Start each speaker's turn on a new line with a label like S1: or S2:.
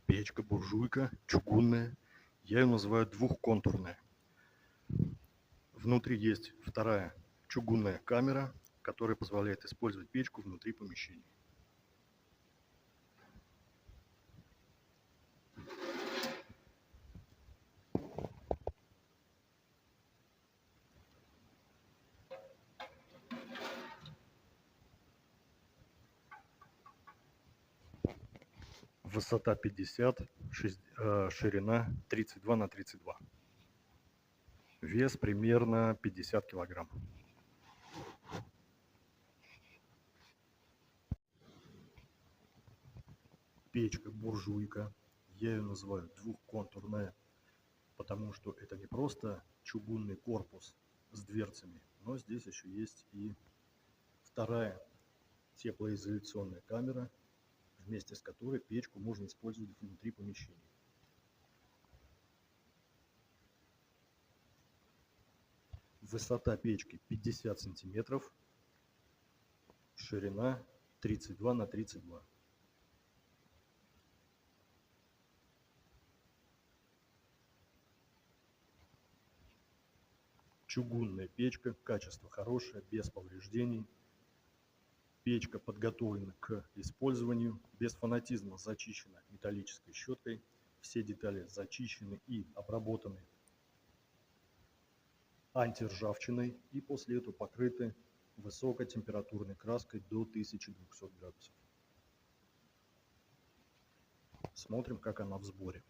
S1: Печка-буржуйка чугунная. Я ее называю двухконтурная. Внутри есть вторая чугунная камера, которая позволяет использовать печку внутри помещения. Высота 50, ширина 32 на 32. Вес примерно 50 килограмм. Печка-буржуйка. Я ее называю двухконтурная, потому что это не просто чугунный корпус с дверцами, но здесь еще есть и вторая теплоизоляционная камера, вместе с которой печку можно использовать внутри помещения. Высота печки 50 сантиметров, ширина 32 на 32. Чугунная печка, качество хорошее, без повреждений. Печка подготовлена к использованию, без фанатизма зачищена металлической щеткой. Все детали зачищены и обработаны антиржавчиной и после этого покрыты высокотемпературной краской до 1200 градусов. Смотрим, как она в сборе.